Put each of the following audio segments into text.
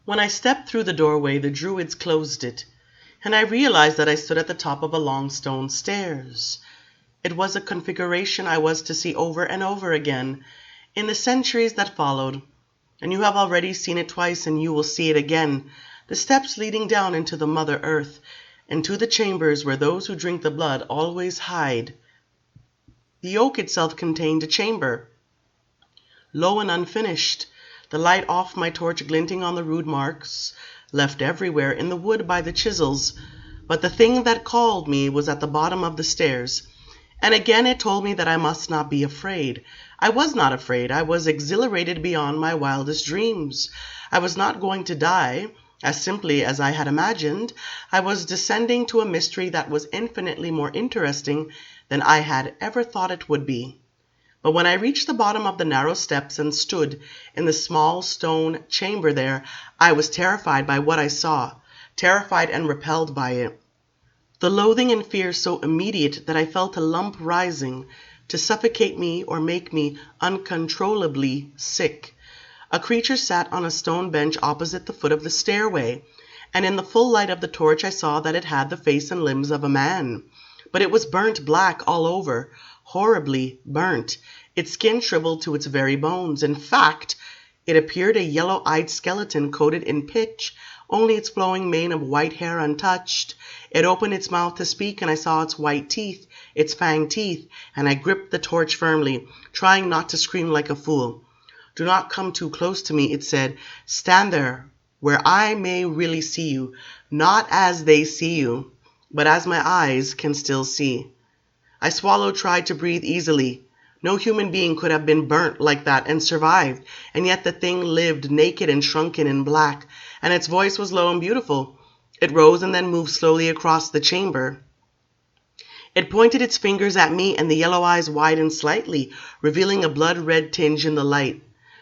When I stepped through the doorway, the druids closed it, and I realized that I stood at the top of a long stone stairs. It was a configuration I was to see over and over again in the centuries that followed, and you have already seen it twice and you will see it again, the steps leading down into the Mother Earth, and to the chambers where those who drink the blood always hide. The oak itself contained a chamber, low and unfinished, the light off my torch glinting on the rude marks left everywhere in the wood by the chisels. But the thing that called me was at the bottom of the stairs, and again it told me that I must not be afraid. I was not afraid. I was exhilarated beyond my wildest dreams. I was not going to die, as simply as I had imagined. I was descending to a mystery that was infinitely more interesting than I had ever thought it would be. But when I reached the bottom of the narrow steps and stood in the small stone chamber there, I was terrified by what I saw, terrified and repelled by it. The loathing and fear so immediate that I felt a lump rising to suffocate me or make me uncontrollably sick. A creature sat on a stone bench opposite the foot of the stairway, and in the full light of the torch I saw that it had the face and limbs of a man. But it was burnt black all over, horribly burnt, its skin shriveled to its very bones. In fact, it appeared a yellow-eyed skeleton coated in pitch, only its flowing mane of white hair untouched. It opened its mouth to speak, and I saw its white teeth, its fanged teeth, and I gripped the torch firmly, trying not to scream like a fool. "Do not come too close to me," it said. "Stand there, where I may really see you, not as they see you, but as my eyes can still see." I swallowed, tried to breathe easily. No human being could have been burnt like that and survived, and yet the thing lived naked and shrunken and black, and its voice was low and beautiful. It rose and then moved slowly across the chamber. It pointed its fingers at me, and the yellow eyes widened slightly, revealing a blood-red tinge in the light.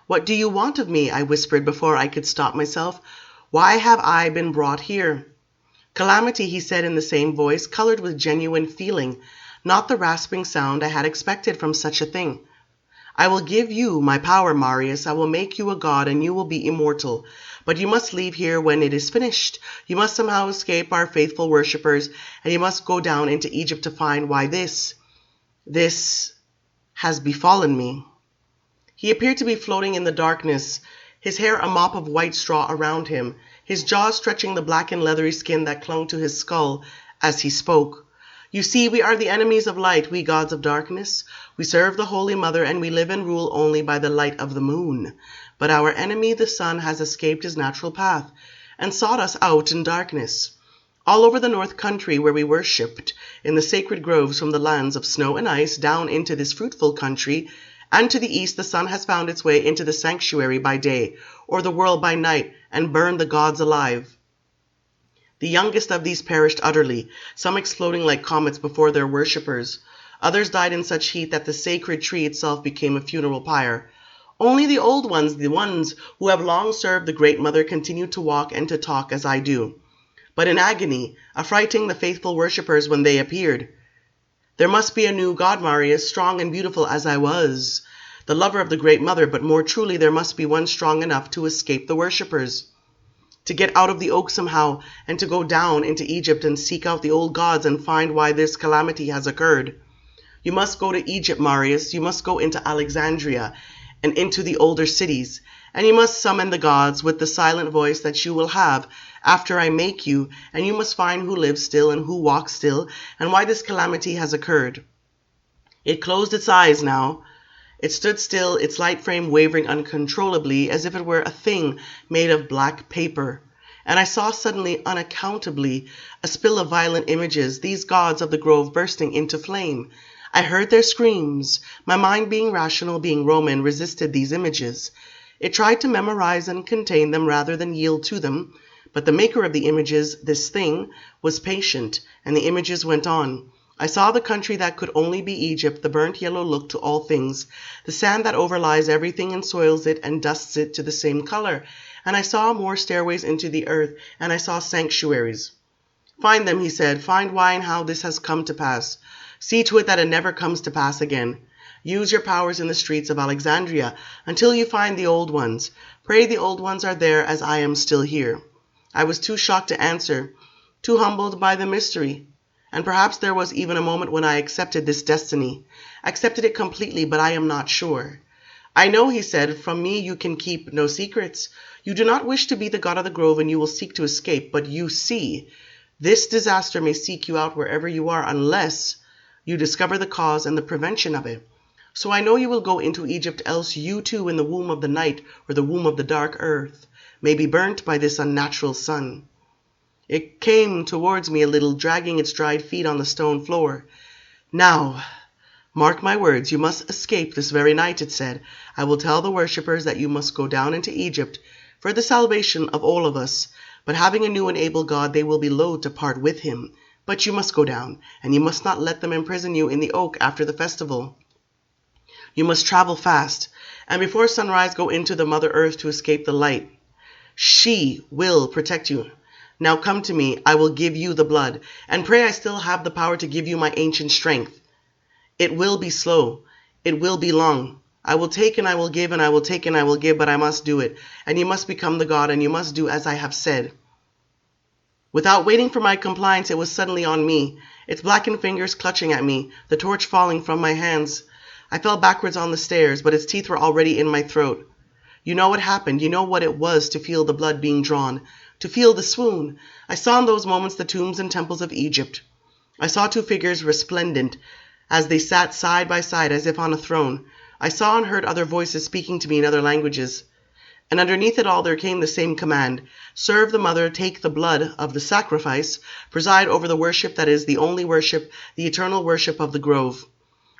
"What do you want of me?" I whispered before I could stop myself. "Why have I been brought here?" "Calamity," he said in the same voice, colored with genuine feeling, not the rasping sound I had expected from such a thing. "I will give you my power, Marius. I will make you a god, and you will be immortal. But you must leave here when it is finished. You must somehow escape our faithful worshippers, and you must go down into Egypt to find why this has befallen me." He appeared to be floating in the darkness, his hair a mop of white straw around him, his jaws stretching the black and leathery skin that clung to his skull as he spoke. "You see, we are the enemies of light, we gods of darkness. We serve the Holy Mother, and we live and rule only by the light of the moon. But our enemy, the sun, has escaped his natural path, and sought us out in darkness. All over the north country where we worshipped, in the sacred groves from the lands of snow and ice down into this fruitful country, and to the east the sun has found its way into the sanctuary by day, or the world by night, and burned the gods alive. The youngest of these perished utterly, some exploding like comets before their worshippers. Others died in such heat that the sacred tree itself became a funeral pyre. Only the old ones, the ones who have long served the Great Mother, continue to walk and to talk as I do, but in agony, affrighting the faithful worshippers when they appeared. There must be a new God, Marius, strong and beautiful as I was, the lover of the Great Mother, but more truly there must be one strong enough to escape the worshippers, to get out of the oak somehow, and to go down into Egypt and seek out the old gods and find why this calamity has occurred. You must go to Egypt, Marius. You must go into Alexandria and into the older cities, and you must summon the gods with the silent voice that you will have after I make you, and you must find who lives still and who walks still, and why this calamity has occurred." It closed its eyes now. It stood still, its light frame wavering uncontrollably, as if it were a thing made of black paper. And I saw suddenly, unaccountably, a spill of violent images, these gods of the grove bursting into flame. I heard their screams. My mind, being rational, being Roman, resisted these images. It tried to memorize and contain them rather than yield to them. But the maker of the images, this thing, was patient, and the images went on. I saw the country that could only be Egypt, the burnt yellow look to all things, the sand that overlies everything and soils it and dusts it to the same color. And I saw more stairways into the earth, and I saw sanctuaries. "Find them," he said. "Find why and how this has come to pass. See to it that it never comes to pass again. Use your powers in the streets of Alexandria until you find the old ones. Pray the old ones are there as I am still here." I was too shocked to answer, too humbled by the mystery. And perhaps there was even a moment when I accepted this destiny. Accepted it completely, but I am not sure. "I know," he said, "from me you can keep no secrets. You do not wish to be the god of the grove, and you will seek to escape. But you see, this disaster may seek you out wherever you are unless you discover the cause and the prevention of it. So I know you will go into Egypt, else you too in the womb of the night or the womb of the dark earth may be burnt by this unnatural sun." It came towards me a little, dragging its dried feet on the stone floor. "Now, mark my words, you must escape this very night," it said. "I will tell the worshippers that you must go down into Egypt for the salvation of all of us. But having a new and able God, they will be loath to part with him. But you must go down, and you must not let them imprison you in the oak after the festival. You must travel fast, and before sunrise go into the Mother Earth to escape the light. She will protect you. Now come to me, I will give you the blood, and pray I still have the power to give you my ancient strength. It will be slow, it will be long. I will take and I will give, and I will take and I will give, but I must do it, and you must become the god, and you must do as I have said." Without waiting for my compliance, it was suddenly on me, its blackened fingers clutching at me, the torch falling from my hands. I fell backwards on the stairs, but its teeth were already in my throat. You know what happened. You know what it was to feel the blood being drawn, to feel the swoon. I saw in those moments the tombs and temples of Egypt. I saw two figures resplendent as they sat side by side as if on a throne. I saw and heard other voices speaking to me in other languages. And underneath it all there came the same command: serve the mother, take the blood of the sacrifice, preside over the worship that is the only worship, the eternal worship of the grove.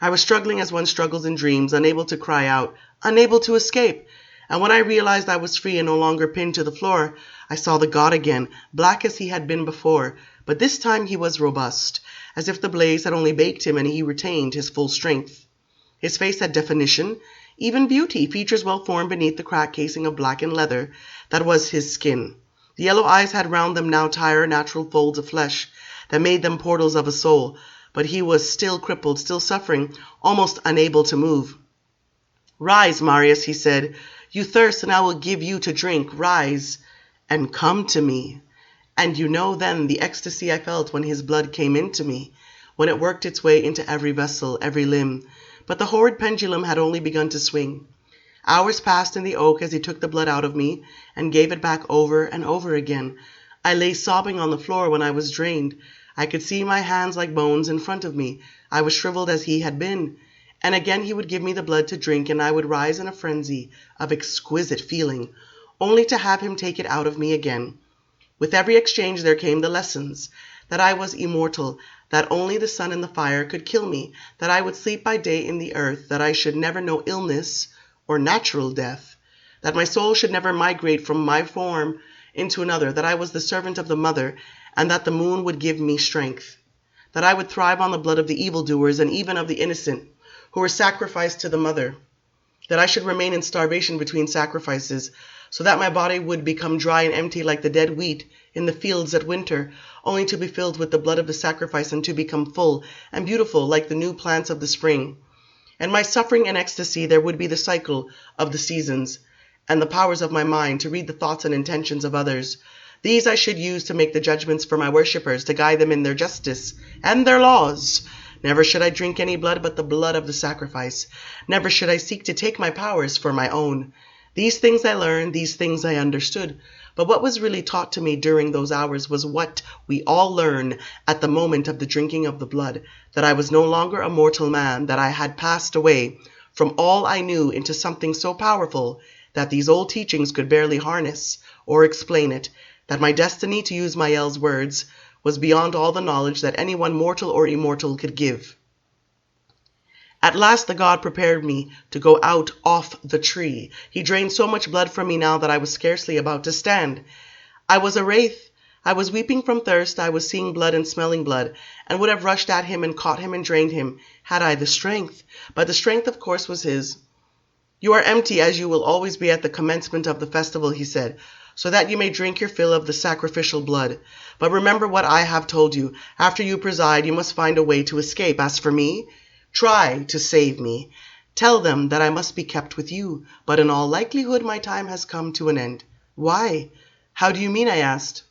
I was struggling as one struggles in dreams, unable to cry out, unable to escape. And when I realized I was free and no longer pinned to the floor, I saw the god again, black as he had been before, but this time he was robust, as if the blaze had only baked him and he retained his full strength. His face had definition, even beauty, features well formed beneath the cracked casing of blackened leather that was his skin. The yellow eyes had round them now tired, natural folds of flesh that made them portals of a soul, but he was still crippled, still suffering, almost unable to move. "Rise, Marius," he said. "You thirst, and I will give you to drink. Rise and come to me." And you know then the ecstasy I felt when his blood came into me, when it worked its way into every vessel, every limb. But the horrid pendulum had only begun to swing. Hours passed in the oak as he took the blood out of me and gave it back over and over again. I lay sobbing on the floor when I was drained. I could see my hands like bones in front of me. I was shriveled as he had been. And again he would give me the blood to drink, and I would rise in a frenzy of exquisite feeling, only to have him take it out of me again. With every exchange there came the lessons, that I was immortal, that only the sun and the fire could kill me, that I would sleep by day in the earth, that I should never know illness or natural death, that my soul should never migrate from my form into another, that I was the servant of the mother, and that the moon would give me strength, that I would thrive on the blood of the evildoers and even of the innocent who were sacrificed to the mother, that I should remain in starvation between sacrifices, so that my body would become dry and empty like the dead wheat in the fields at winter, only to be filled with the blood of the sacrifice and to become full and beautiful like the new plants of the spring. And my suffering and ecstasy, there would be the cycle of the seasons, and the powers of my mind to read the thoughts and intentions of others. These I should use to make the judgments for my worshippers, to guide them in their justice and their laws. Never should I drink any blood but the blood of the sacrifice. Never should I seek to take my powers for my own. These things I learned, these things I understood. But what was really taught to me during those hours was what we all learn at the moment of the drinking of the blood, that I was no longer a mortal man, that I had passed away from all I knew into something so powerful that these old teachings could barely harness or explain it, that my destiny, to use Mael's words, was beyond all the knowledge that anyone mortal or immortal could give. At last the god prepared me to go out off the tree. He drained so much blood from me now that I was scarcely about to stand. I was a wraith. I was weeping from thirst. I was seeing blood and smelling blood, and would have rushed at him and caught him and drained him, had I the strength. But the strength, of course, was his. "You are empty, as you will always be at the commencement of the festival," he said, "so that you may drink your fill of the sacrificial blood. But remember what I have told you. After you preside, you must find a way to escape. As for me, try to save me. Tell them that I must be kept with you, but in all likelihood my time has come to an end." "Why? How do you mean?" I asked.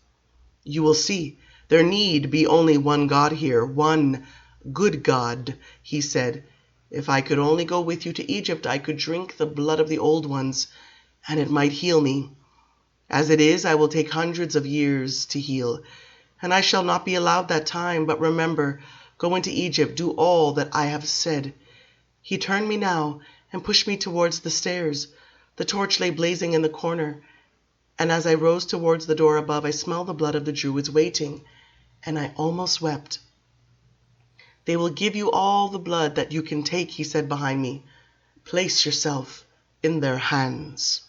"You will see. There need be only one God here, one good God," he said. "If I could only go with you to Egypt, I could drink the blood of the old ones, and it might heal me. As it is, I will take hundreds of years to heal, and I shall not be allowed that time. But remember, go into Egypt, do all that I have said." He turned me now and pushed me towards the stairs. The torch lay blazing in the corner, and as I rose towards the door above, I smelled the blood of the Druids waiting, and I almost wept. "They will give you all the blood that you can take," he said behind me. "Place yourself in their hands."